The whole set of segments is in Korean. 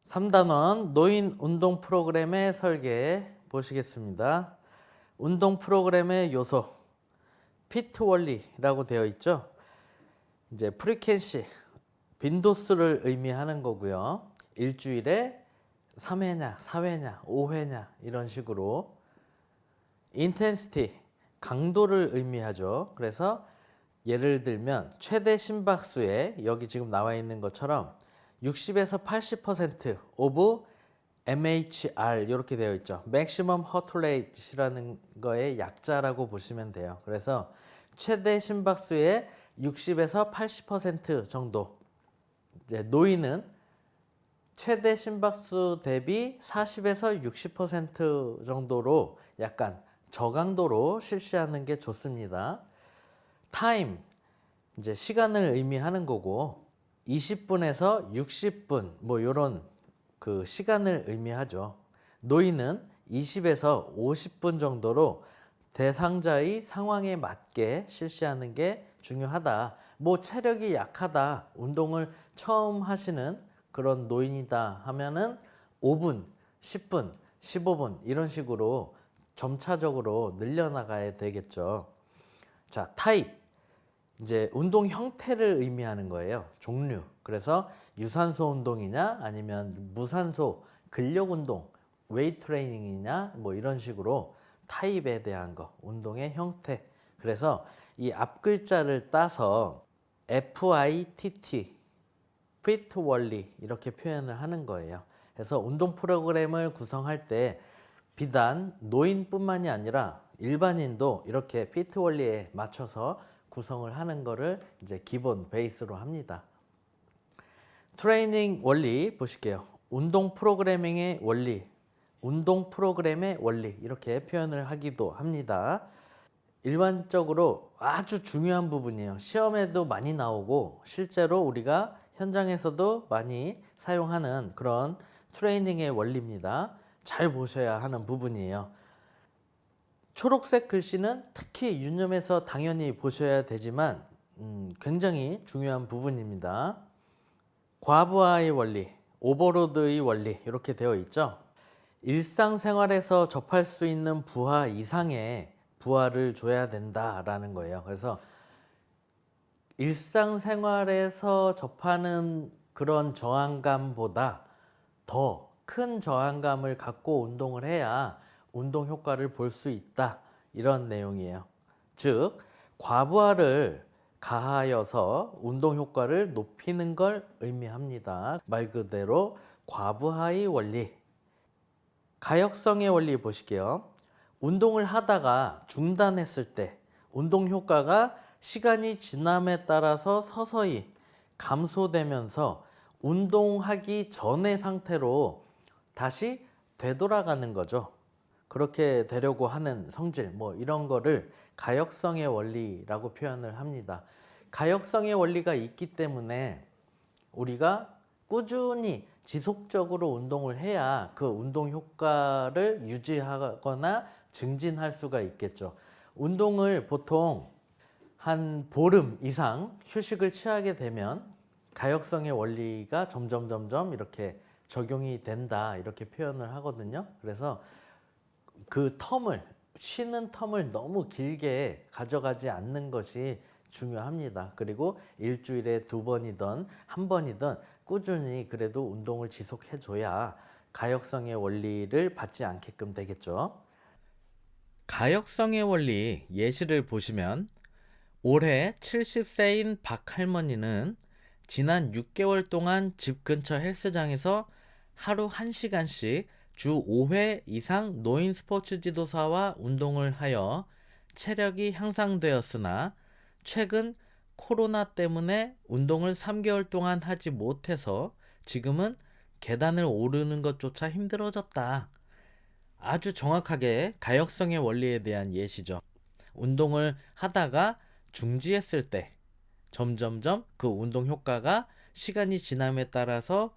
3단원 노인 운동 프로그램의 설계 보시겠습니다. 운동 프로그램의 요소, 피트 원리라고 되어 있죠. 이제 프리퀀시, 빈도수를 의미하는 거고요. 일주일에 3회냐, 4회냐, 5회냐 이런 식으로 인텐시티, 강도를 의미하죠. 그래서 예를 들면 최대 심박수에 여기 지금 나와 있는 것처럼 60에서 80% of MHR 이렇게 되어 있죠. Maximum Heart Rate이라는 거의 약자라고 보시면 돼요. 그래서 최대 심박수의 60에서 80% 정도. 이제 노인은 최대 심박수 대비 40에서 60% 정도로 약간 저강도로 실시하는 게 좋습니다. 타임, 이제 시간을 의미하는 거고 20분에서 60분 뭐 이런 그 시간을 의미하죠. 노인은 20에서 50분 정도로 대상자의 상황에 맞게 실시하는 게 중요하다. 뭐 체력이 약하다, 운동을 처음 하시는 그런 노인이다 하면은 5분, 10분, 15분 이런 식으로 점차적으로 늘려나가야 되겠죠. 자, 타입. 이제 운동 형태를 의미하는 거예요. 종류. 그래서 유산소 운동이냐 아니면 무산소 근력 운동, 웨이트 트레이닝이냐 뭐 이런 식으로 타입에 대한 거, 운동의 형태. 그래서 이 앞 글자를 따서 FITT, 피트 원리 이렇게 표현을 하는 거예요. 그래서 운동 프로그램을 구성할 때 비단 노인뿐만이 아니라 일반인도 이렇게 피트 원리에 맞춰서 구성을 하는 거를 이제 기본 베이스로 합니다. 트레이닝 원리 보실게요. 운동 프로그래밍의 원리, 운동 프로그램의 원리 이렇게 표현을 하기도 합니다. 일반적으로 아주 중요한 부분이에요. 시험에도 많이 나오고 실제로 우리가 현장에서도 많이 사용하는 그런 트레이닝의 원리입니다. 잘 보셔야 하는 부분이에요. 초록색 글씨는 특히 유념해서 당연히 보셔야 되지만 굉장히 중요한 부분입니다. 과부하의 원리, 오버로드의 원리 이렇게 되어 있죠. 일상생활에서 접할 수 있는 부하 이상의 부하를 줘야 된다라는 거예요. 그래서 일상생활에서 접하는 그런 저항감보다 더 큰 저항감을 갖고 운동을 해야 운동 효과를 볼 수 있다. 이런 내용이에요. 즉, 과부하를 가하여서 운동 효과를 높이는 걸 의미합니다. 말 그대로 과부하의 원리. 가역성의 원리 보실게요. 운동을 하다가 중단했을 때 운동 효과가 시간이 지남에 따라서 서서히 감소되면서 운동하기 전의 상태로 다시 되돌아가는 거죠. 그렇게 되려고 하는 성질 뭐 이런 거를 가역성의 원리라고 표현을 합니다. 가역성의 원리가 있기 때문에 우리가 꾸준히 지속적으로 운동을 해야 그 운동 효과를 유지하거나 증진할 수가 있겠죠. 운동을 보통 한 보름 이상 휴식을 취하게 되면 가역성의 원리가 점점 이렇게 적용이 된다 이렇게 표현을 하거든요. 그래서 그 텀을 쉬는 텀을 너무 길게 가져가지 않는 것이 중요합니다. 그리고 일주일에 2번이든 1번이든 꾸준히 그래도 운동을 지속해 줘야 가역성의 원리를 받지 않게끔 되겠죠. 가역성의 원리 예시를 보시면 올해 70세인 박 할머니는 지난 6개월 동안 집 근처 헬스장에서 하루 1시간씩 주 5회 이상 노인 스포츠 지도사와 운동을 하여 체력이 향상되었으나 최근 코로나 때문에 운동을 3개월 동안 하지 못해서 지금은 계단을 오르는 것조차 힘들어졌다. 아주 정확하게 가역성의 원리에 대한 예시죠. 운동을 하다가 중지했을 때 점점점 그 운동 효과가 시간이 지남에 따라서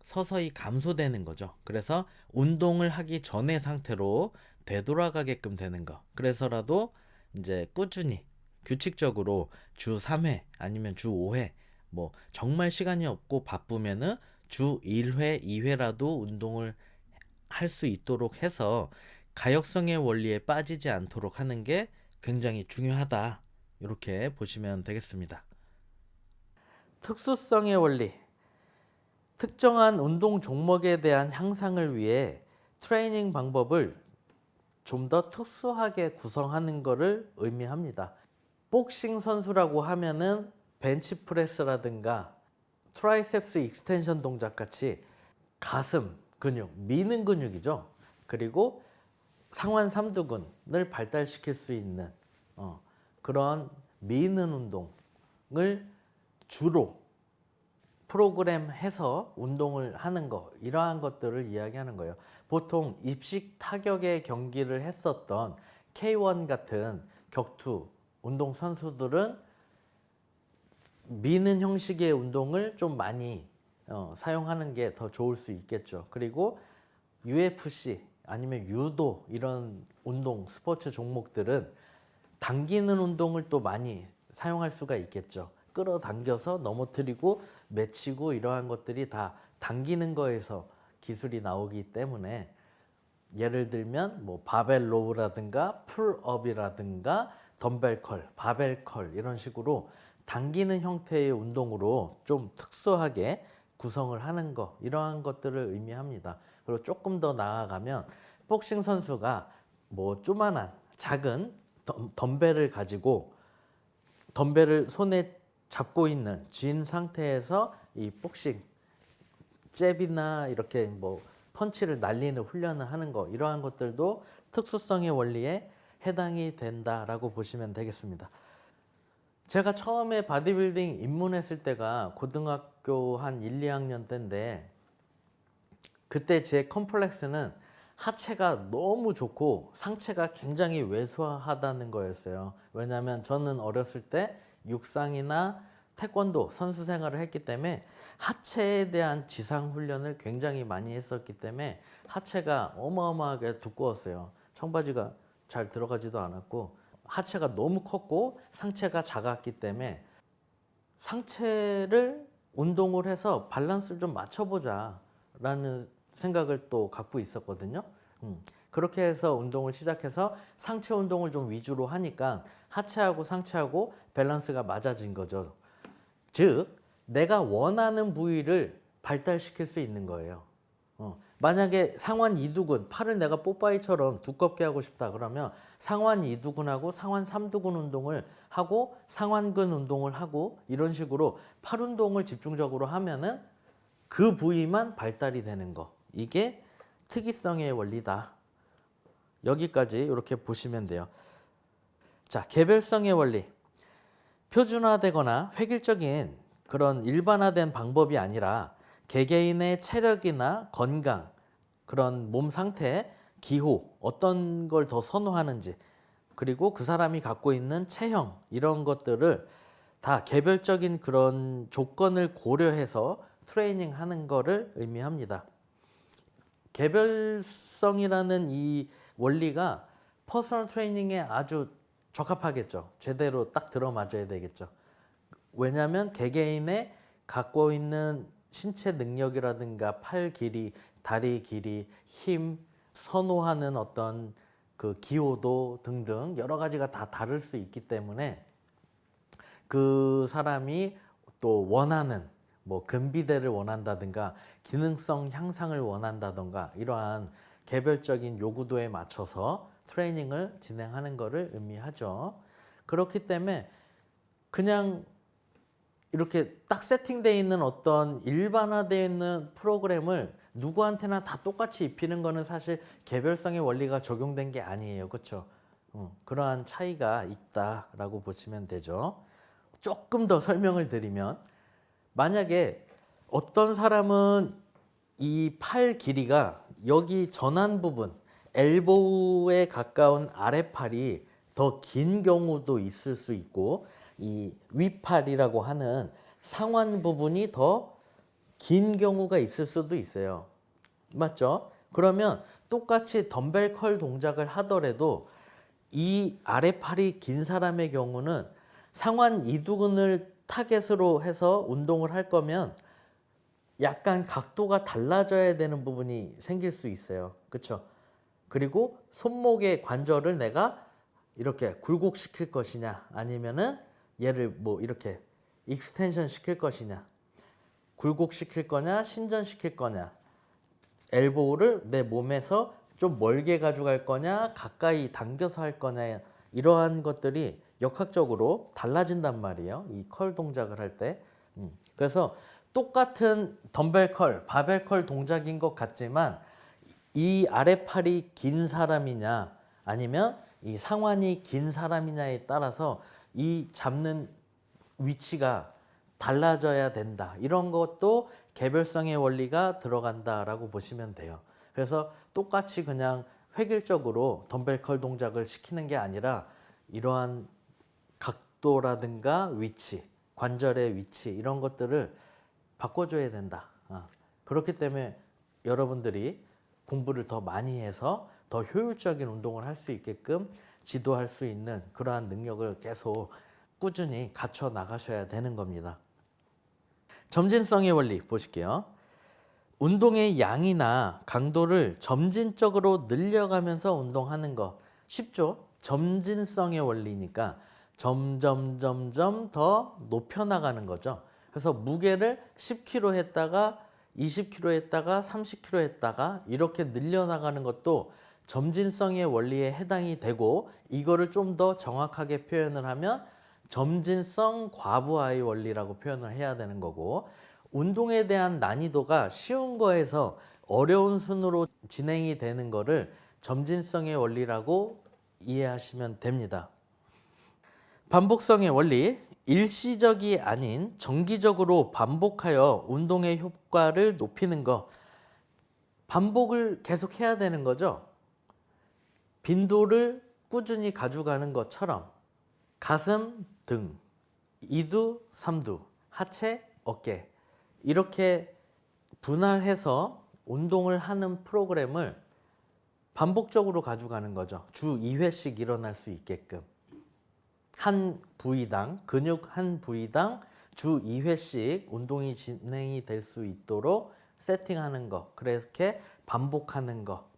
서서히 감소되는 거죠. 그래서 운동을 하기 전의 상태로 되돌아가게끔 되는 거. 그래서라도 이제 꾸준히 규칙적으로 주 3회 아니면 주 5회 뭐 정말 시간이 없고 바쁘면은 주 1회, 2회라도 운동을 할 수 있도록 해서 가역성의 원리에 빠지지 않도록 하는 게 굉장히 중요하다. 이렇게 보시면 되겠습니다. 특수성의 원리. 특정한 운동 종목에 대한 향상을 위해 트레이닝 방법을 좀 더 특수하게 구성하는 것을 의미합니다. 복싱 선수라고 하면은 벤치프레스라든가 트라이셉스 익스텐션 동작 같이 가슴 근육, 미는 근육이죠. 그리고 상완 삼두근을 발달시킬 수 있는 그런 미는 운동을 주로 프로그램해서 운동을 하는 거, 이러한 것들을 이야기하는 거예요. 보통 입식 타격의 경기를 했었던 K1 같은 격투 운동 선수들은 미는 형식의 운동을 좀 많이 사용하는 게 더 좋을 수 있겠죠. 그리고 UFC 아니면 유도 이런 운동 스포츠 종목들은 당기는 운동을 또 많이 사용할 수가 있겠죠. 끌어당겨서 넘어뜨리고 맺히고 이러한 것들이 다 당기는 거에서 기술이 나오기 때문에 예를 들면 뭐 바벨 로우라든가 풀업이라든가 덤벨 컬, 바벨 컬 이런 식으로 당기는 형태의 운동으로 좀 특수하게 구성을 하는 거, 이러한 것들을 의미합니다. 그리고 조금 더 나아가면 복싱 선수가 뭐 조만한 작은 덤벨을 가지고 덤벨을 손에 잡고 있는 쥔 상태에서 이 복싱 잽이나 이렇게 뭐 펀치를 날리는 훈련을 하는 거, 이러한 것들도 특수성의 원리에 해당이 된다라고 보시면 되겠습니다. 제가 처음에 바디빌딩 입문했을 때가 고등학교 한 1, 2학년 때인데 그때 제 컴플렉스는 하체가 너무 좋고 상체가 굉장히 왜소하다는 거였어요. 왜냐하면 저는 어렸을 때 육상이나 태권도 선수 생활을 했기 때문에 하체에 대한 지상 훈련을 굉장히 많이 했었기 때문에 하체가 어마어마하게 두꺼웠어요. 청바지가 잘 들어가지도 않았고 하체가 너무 컸고 상체가 작았기 때문에 상체를 운동을 해서 밸런스를 좀 맞춰보자 라는 생각을 또 갖고 있었거든요. 그렇게 해서 운동을 시작해서 상체 운동을 좀 위주로 하니까 하체하고 상체하고 밸런스가 맞아진 거죠. 즉 내가 원하는 부위를 발달시킬 수 있는 거예요. 만약에 상완 이두근, 팔을 내가 뽀빠이처럼 두껍게 하고 싶다 그러면 상완 이두근하고 상완 삼두근 운동을 하고 상완근 운동을 하고 이런 식으로 팔 운동을 집중적으로 하면은 그 부위만 발달이 되는 거, 이게 특이성의 원리다. 여기까지 이렇게 보시면 돼요. 자, 개별성의 원리. 표준화되거나 획일적인 그런 일반화된 방법이 아니라 개개인의 체력이나 건강, 그런 몸 상태, 기호, 어떤 걸 더 선호하는지, 그리고 그 사람이 갖고 있는 체형, 이런 것들을 다 개별적인 그런 조건을 고려해서 트레이닝 하는 거를 의미합니다. 개별성이라는 이 원리가 퍼스널 트레이닝에 아주 적합하겠죠. 제대로 딱 들어맞아야 되겠죠. 왜냐하면 개개인의 갖고 있는 신체 능력이라든가 팔 길이, 다리 길이, 힘, 선호하는 어떤 그 기호도 등등 여러 가지가 다 다를 수 있기 때문에 그 사람이 또 원하는 뭐 근비대를 원한다든가 기능성 향상을 원한다든가 이러한 개별적인 요구도에 맞춰서 트레이닝을 진행하는 것을 의미하죠. 그렇기 때문에 그냥 이렇게 딱 세팅되어 있는 어떤 일반화되어 있는 프로그램을 누구한테나 다 똑같이 입히는 거는 사실 개별성의 원리가 적용된 게 아니에요. 그렇죠? 그러한 차이가 있다라고 보시면 되죠. 조금 더 설명을 드리면 만약에 어떤 사람은 이 팔 길이가 여기 전완 부분, 엘보우에 가까운 아랫팔이 더 긴 경우도 있을 수 있고 이 윗팔이라고 하는 상완 부분이 더 긴 경우가 있을 수도 있어요. 맞죠? 그러면 똑같이 덤벨 컬 동작을 하더라도 이 아랫팔이 긴 사람의 경우는 상완 이두근을 타겟으로 해서 운동을 할 거면 약간 각도가 달라져야 되는 부분이 생길 수 있어요. 그렇죠? 그리고 손목의 관절을 내가 이렇게 굴곡시킬 것이냐 아니면은 얘를 뭐 이렇게 익스텐션 시킬 것이냐, 굴곡시킬 거냐 신전시킬 거냐, 엘보우를 내 몸에서 좀 멀게 가져갈 거냐 가까이 당겨서 할 거냐, 이러한 것들이 역학적으로 달라진단 말이에요. 이 컬 동작을 할 때. 그래서 똑같은 덤벨 컬, 바벨 컬 동작인 것 같지만 이 아랫팔이 긴 사람이냐 아니면 이 상완이 긴 사람이냐에 따라서 이 잡는 위치가 달라져야 된다. 이런 것도 개별성의 원리가 들어간다라고 보시면 돼요. 그래서 똑같이 그냥 획일적으로 덤벨 컬 동작을 시키는 게 아니라 이러한 각도라든가 위치, 관절의 위치 이런 것들을 바꿔줘야 된다. 그렇기 때문에 여러분들이 공부를 더 많이 해서 더 효율적인 운동을 할 수 있게끔 지도할 수 있는 그러한 능력을 계속 꾸준히 갖춰 나가셔야 되는 겁니다. 점진성의 원리 보실게요. 운동의 양이나 강도를 점진적으로 늘려가면서 운동하는 거 쉽죠? 점진성의 원리니까 점점 더 높여나가는 거죠. 그래서 무게를 10kg 했다가 20kg 했다가 30kg 했다가 이렇게 늘려나가는 것도 점진성의 원리에 해당이 되고, 이거를 좀 더 정확하게 표현을 하면 점진성 과부하의 원리라고 표현을 해야 되는 거고, 운동에 대한 난이도가 쉬운 거에서 어려운 순으로 진행이 되는 거를 점진성의 원리라고 이해하시면 됩니다. 반복성의 원리, 일시적이 아닌 정기적으로 반복하여 운동의 효과를 높이는 거. 반복을 계속 해야 되는 거죠. 빈도를 꾸준히 가져가는 것처럼 가슴, 등, 이두, 삼두, 하체, 어깨 이렇게 분할해서 운동을 하는 프로그램을 반복적으로 가져가는 거죠. 주 2회씩 일어날 수 있게끔. 한 부위당, 근육 한 부위당 주 2회씩 운동이 진행이 될 수 있도록 세팅하는 거, 그렇게 반복하는 거,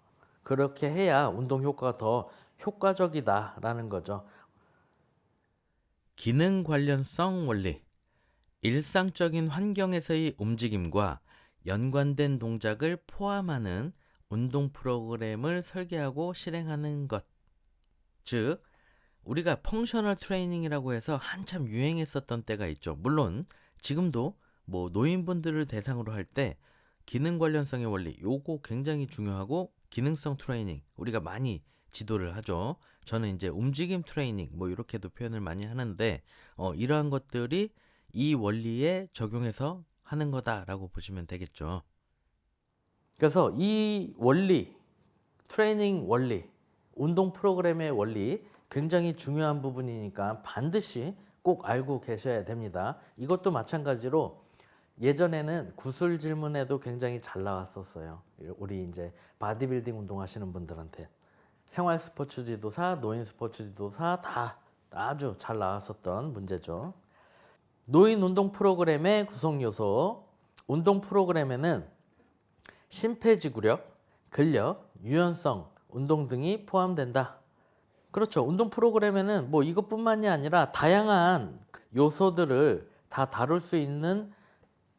그렇게 해야 운동 효과가 더 효과적이다라는 거죠. 기능 관련성 원리, 일상적인 환경에서의 움직임과 연관된 동작을 포함하는 운동 프로그램을 설계하고 실행하는 것. 즉, 우리가 펑셔널 트레이닝이라고 해서 한참 유행했었던 때가 있죠. 물론 지금도 뭐 노인분들을 대상으로 할 때 기능 관련성의 원리 요거 굉장히 중요하고, 기능성 트레이닝 우리가 많이 지도를 하죠. 저는 이제 움직임 트레이닝 뭐 이렇게도 표현을 많이 하는데 이러한 것들이 이 원리에 적용해서 하는 거다라고 보시면 되겠죠. 그래서 이 원리, 트레이닝 원리, 운동 프로그램의 원리 굉장히 중요한 부분이니까 반드시 꼭 알고 계셔야 됩니다. 이것도 마찬가지로 예전에는 구술 질문에도 굉장히 잘 나왔었어요. 우리 이제 바디빌딩 운동하시는 분들한테 생활 스포츠 지도사, 노인 스포츠 지도사 다 아주 잘 나왔었던 문제죠. 노인 운동 프로그램의 구성 요소. 운동 프로그램에는 심폐지구력, 근력, 유연성, 운동 등이 포함된다. 그렇죠. 운동 프로그램에는 뭐 이것뿐만이 아니라 다양한 요소들을 다 다룰 수 있는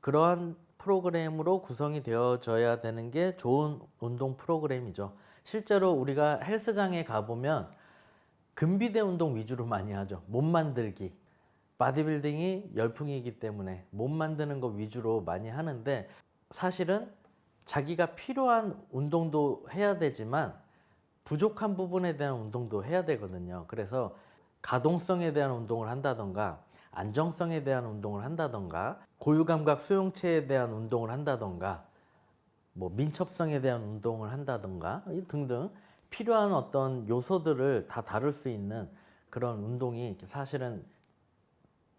그러한 프로그램으로 구성이 되어져야 되는 게 좋은 운동 프로그램이죠. 실제로 우리가 헬스장에 가보면 근비대 운동 위주로 많이 하죠. 몸 만들기. 바디빌딩이 열풍이기 때문에 몸 만드는 거 위주로 많이 하는데, 사실은 자기가 필요한 운동도 해야 되지만 부족한 부분에 대한 운동도 해야 되거든요. 그래서 가동성에 대한 운동을 한다던가, 안정성에 대한 운동을 한다던가, 고유감각 수용체에 대한 운동을 한다던가, 뭐 민첩성에 대한 운동을 한다던가 등등 필요한 어떤 요소들을 다 다룰 수 있는 그런 운동이 사실은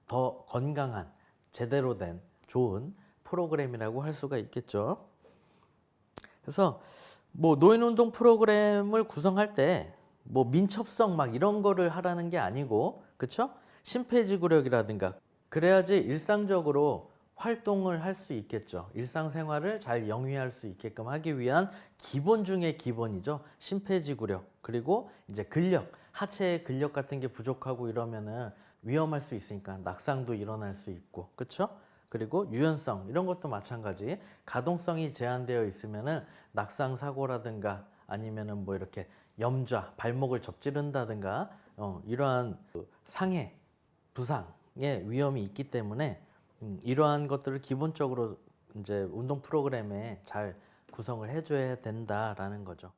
더 건강한, 제대로 된 좋은 프로그램이라고 할 수가 있겠죠. 그래서 뭐 노인 운동 프로그램을 구성할 때 뭐 민첩성 막 이런 거를 하라는 게 아니고, 그렇죠? 심폐지구력이라든가 그래야지 일상적으로 활동을 할 수 있겠죠. 일상생활을 잘 영위할 수 있게끔 하기 위한 기본 중의 기본이죠. 심폐지구력, 그리고 이제 근력, 하체의 근력 같은 게 부족하고 이러면은 위험할 수 있으니까 낙상도 일어날 수 있고, 그렇죠? 그리고 유연성 이런 것도 마찬가지. 가동성이 제한되어 있으면은 낙상 사고라든가 아니면은 뭐 이렇게 염좌, 발목을 접지른다든가 이러한 그 상해, 부상의 위험이 있기 때문에 이러한 것들을 기본적으로 이제 운동 프로그램에 잘 구성을 해줘야 된다라는 거죠.